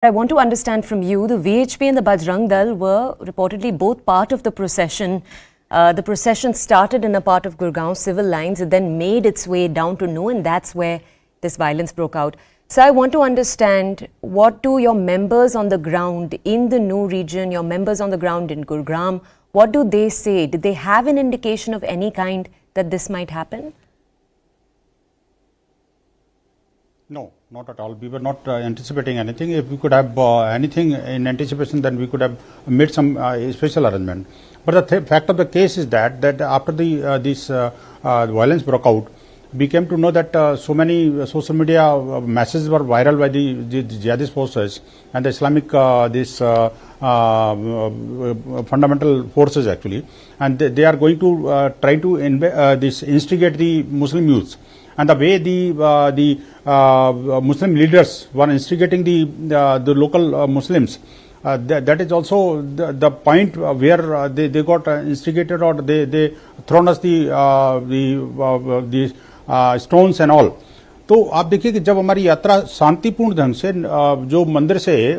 I want to understand from you, the VHP and the Bajrang Dal were reportedly both part of the procession. The procession started in a part of Gurgaon, civil lines, it then made its way down to Nuh, and that's where this violence broke out. So I want to understand, what do your members on the ground in the Nuh region, your members on the ground in Gurgaon, what do they say? Did they have an indication of any kind that this might happen? No, not at all. We were not anticipating anything. If we could have anything in anticipation, then we could have made some special arrangement. But the fact of the case is that after this violence broke out, we came to know that so many social media messages were viral by the jihadist forces and the Islamic fundamental forces actually, and they are going to try to instigate the Muslim youths. And the way the Muslim leaders were instigating the local Muslims, that is also the point where they got instigated, or they thrown us the stones and all. तो आप देखिए कि जब हमारी यात्रा शांतिपूर्ण ढंग से जो मंदिर से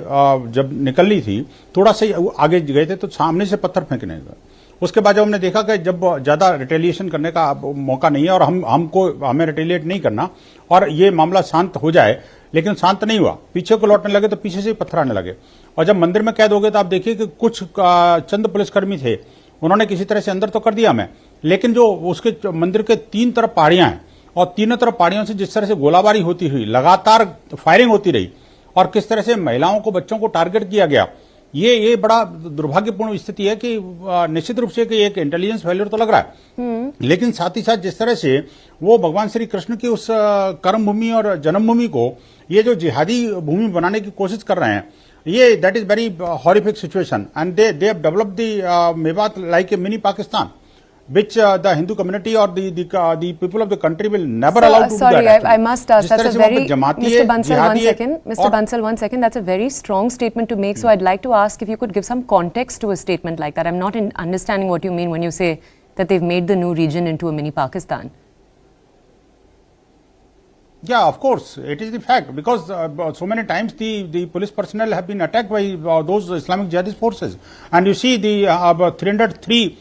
जब निकलनी थी, थोड़ा सा आगे गए थे तो सामने से पत्थर फेंकने लगे. उसके बाद जब हमने देखा कि जब ज्यादा रिटेलिएशन करने का मौका नहीं है और हमें रिटेलिएट नहीं करना और ये मामला शांत हो जाए, लेकिन शांत नहीं हुआ, पीछे को लौटने लगे तो पीछे से ही पत्थर आने लगे. और जब मंदिर में कैद हो गए तो आप देखिए कि कुछ चंद पुलिसकर्मी थे, उन्होंने किसी तरह से अंदर तो कर दिया हमें, लेकिन जो उसके मंदिर के तीन तरफ पहाड़ियां हैं और तीनों तरफ पहाड़ियों से जिस तरह से गोलाबारी होती हुई, लगातार फायरिंग होती रही और किस तरह से महिलाओं को, बच्चों को टारगेट किया गया, ये बड़ा दुर्भाग्यपूर्ण स्थिति है कि निश्चित रूप से कि एक इंटेलिजेंस फेलियर तो लग रहा है, लेकिन साथ ही साथ जिस तरह से वो भगवान श्री कृष्ण की उस कर्म भूमि और जन्मभूमि को ये जो जिहादी भूमि बनाने की कोशिश कर रहे हैं, ये that is very horrific situation. And they have developed the Mewat like a mini Pakistan, which the Hindu community or the people of the country will never allow to do that. Sorry, I must ask, that's a very, Mr. Bansal, one second, that's a very strong statement to make, so I'd like to ask if you could give some context to a statement like that. I'm not understanding what you mean when you say that they've made the Nuh region into a mini Pakistan. Yeah, of course, it is the fact, because so many times the police personnel have been attacked by those Islamic jihadist forces, and you see the 303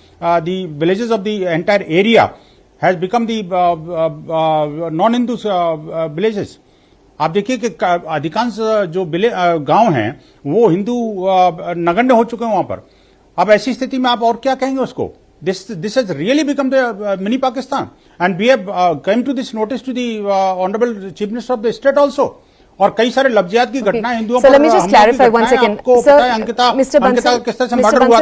the villages of the entire area has become the non-Hindu villages. आप देखिए कि अधिकांश जो गांव हैं वो हिंदू नगण्य हो चुके हैं वहां पर. अब ऐसी स्थिति में आप और क्या कहेंगे उसको? This has really become the mini Pakistan, and we have came to this notice to the honorable chief minister of the state also. और कई सारे लफ्जियात की घटनाएं हिंदुओं पर. So let me just clarify one second. Sir, Mr. Bansal,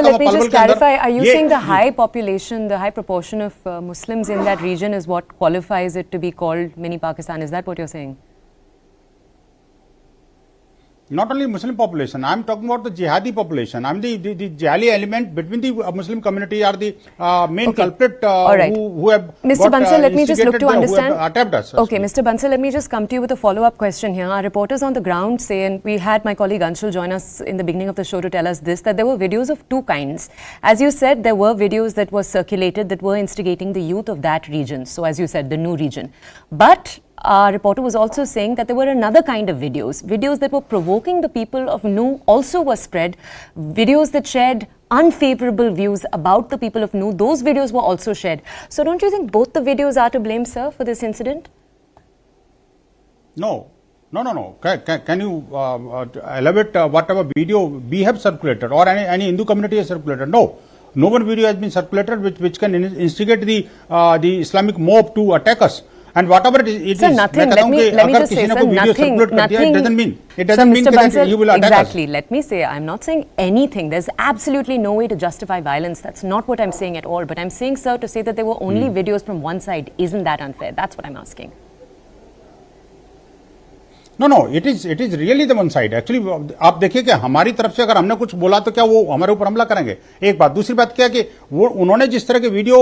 let me just clarify. Are you saying the high population, the high proportion of Muslims in that region is what qualifies it to be called mini Pakistan? Is that what you're saying? Not only Muslim population, I am talking about the jihadi population. I am the jihadi element between the Muslim community are the main culprit who have Mr. Bansal, let me just look to understand. Attacked us. Okay, Mr. Bansal, let me just come to you with a follow-up question here. Our reporters on the ground say, and we had my colleague Anshul join us in the beginning of the show to tell us this, that there were videos of two kinds. As you said, there were videos that were circulated that were instigating the youth of that region. So as you said, the Nuh region. But our reporter was also saying that there were another kind of videos that were provoking the people of Nuh also were spread, videos that shared unfavorable views about the people of Nuh, those videos were also shared. So don't you think both the videos are to blame, sir, for this incident? No. Can you elaborate whatever video we have circulated or any Hindu community has circulated? No one video has been circulated which can instigate the Islamic mob to attack us. And whatever it is, nothing. Let me just say, sir, nothing. It doesn't mean that you will attack us. Exactly. Let me say, I'm not saying anything. There's absolutely no way to justify violence. That's not what I'm saying at all. But I'm saying, sir, to say that there were only videos from one side, isn't that unfair? That's what I'm asking. No, it is really the one side. Actually, आप देखिए कि हमारी तरफ से अगर हमने कुछ बोला तो क्या वो हमारे ऊपर हमला करेंगे? एक बात. दूसरी बात क्या है कि वो उन्होंने जिस तरह के वीडियो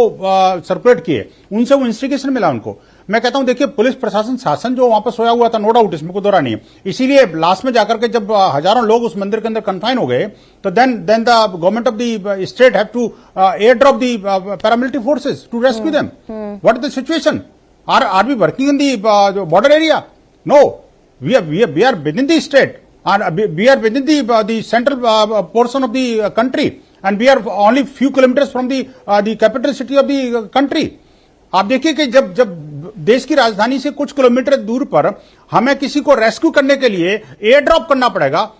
सर्कुलेट किए, उनसे वो इंस्टिगेशन मिला उनको. मैं कहता हूं, देखिए, पुलिस प्रशासन शासन जो वहां पर सोया हुआ था, नो डाउट, इसमें कोई दोहरा नहीं है. इसीलिए लास्ट में जाकर के जब हजारों लोग उस मंदिर के अंदर कन्फाइन हो गए, तो then the government of the state have to air drop the paramilitary forces to rescue them. What is the situation? Are we working in the border area? No. We are within the state. and we are within the central portion of the country, and we are only few kilometers from the capital city of the country. आप देखिए कि जब देश की राजधानी से कुछ kilometre दूर पर हमें किसी को रेस्क्यू करने के लिए एयर ड्रॉप करना पड़ेगा,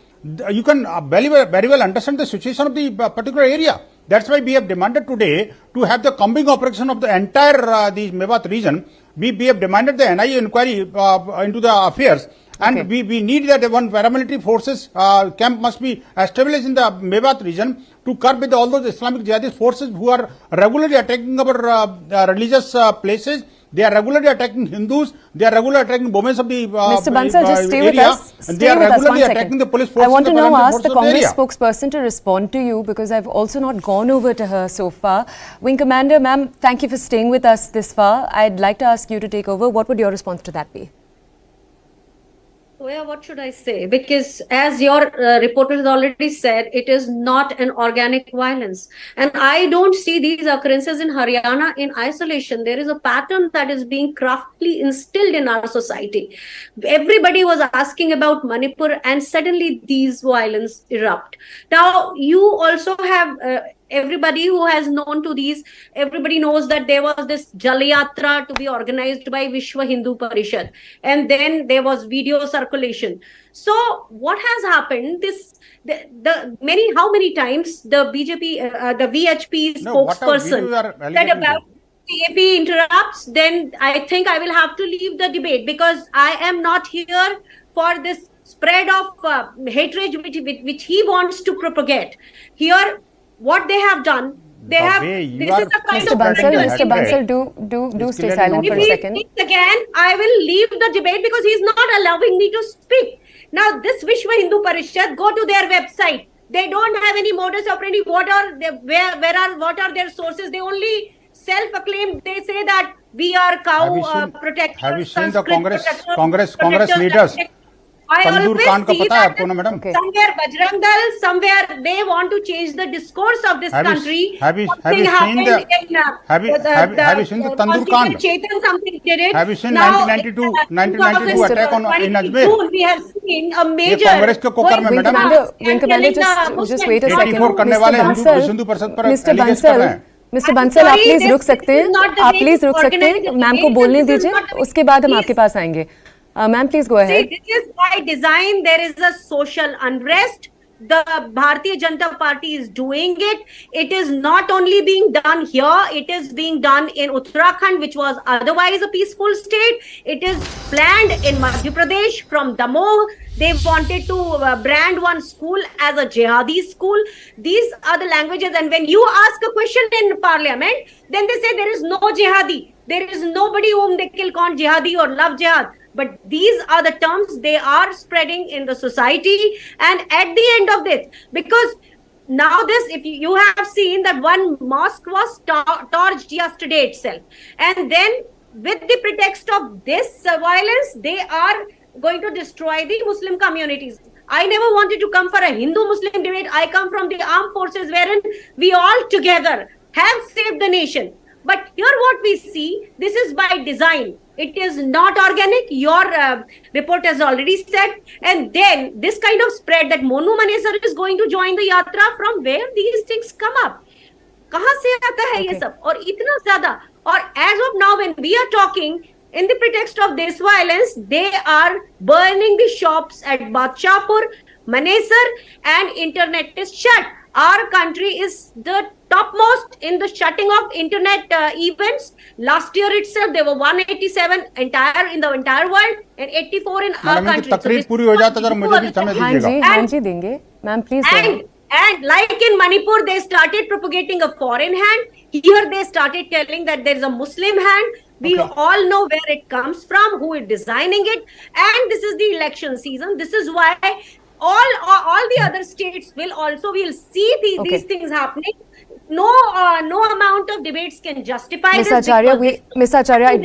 you can very well understand the situation of the particular area. That's why we have demanded today to have the combing operation of the entire the Mewat region. We have demanded the NIA inquiry into the affairs. And okay. we need that one paramilitary forces camp must be established in the Mewat region to curb with all those Islamic jihadist forces who are regularly attacking our religious places. They are regularly attacking Hindus. They are regularly attacking women of the Mr. Bansal, just stay area, with us. and they are regularly attacking the police forces. I want to now ask the Congress area. spokesperson to respond to you, because I've also not gone over to her so far. Wing Commander, ma'am, thank you for staying with us this far. I'd like to ask you to take over. What would your response to that be? Well, what should I say? Because as your reporter has already said, it is not an organic violence. And I don't see these occurrences in Haryana in isolation. There is a pattern that is being craftily instilled in our society. Everybody was asking about Manipur, and suddenly these violence erupt. Now, you also have... everybody who has known to these, everybody knows that there was this Jal Yatra to be organized by Vishwa Hindu Parishad, and then there was video circulation. So what has happened? How many times the BJP, the VHP spokesperson said about CAP interrupts, then I think I will have to leave the debate, because I am not here for this spread of hatred which he wants to propagate. Here, what they have done, they have... This is a kind Mr. Bansal, do stay silent for a second. Again, I will leave the debate because he is not allowing me to speak. Now, this Vishwa Hindu Parishad, go to their website. They don't have any modus operandi. What are their sources? They only self-acclaimed. They say that we are cow protectors. Have you seen the Congress leaders? Tandoor Khan का पता है आपको ना madam? Somewhere Bajrang Dal, somewhere they want to change the discourse of this country. Have you seen the Tandoor Khan? Something did it. Have you seen 1992 attack on in Ajmer? We have seen a major... Congress के कोकर में madam? Wing Commander, just wait a second. Mr. Bansal, आप please रुक सकते हैं, ma'am को बोलने दीजिए, उसके बाद हम आपके पास आएंगे. Ma'am, please go ahead. See, this is by design. There is a social unrest. The Bharatiya Janata Party is doing it. It is not only being done here, it is being done in Uttarakhand, which was otherwise a peaceful state. It is planned in Madhya Pradesh from Damoh. They wanted to brand one school as a jihadi school. These are the languages. And when you ask a question in parliament, then they say there is no jihadi. There is nobody whom they kill called jihadi or love jihad. But these are the terms they are spreading in the society. And at the end of this, because now this, if you have seen that one mosque was torched yesterday itself. And then with the pretext of this violence, they are going to destroy the Muslim communities. I never wanted to come for a Hindu-Muslim debate. I come from the armed forces wherein we all together have saved the nation. But here what we see, this is by design. It is not organic. Your report has already said. And then this kind of spread that Monu Manesar is going to join the yatra, from where these things come up? कहाँ से आता है ये सब? और इतना ज़्यादा. और as of now, when we are talking, in the pretext of this violence, they are burning the shops at Badshahpur, Manesar, and internet is shut. Our country is the topmost in the shutting of internet events. Last year itself, there were 187 in the entire world and 84 in our country. तकरीर पूरी हो जाता जरा मुझे भी समय दीजिएगा. हाँ जी देंगे. Ma'am, please. And like in Manipur, they started propagating a foreign hand. Here they started telling that there is a Muslim hand. We all know where it comes from, who is designing it. And this is the election season. This is why all the other states will see these things happening. No amount of debates can justify this. Ms. Acharya,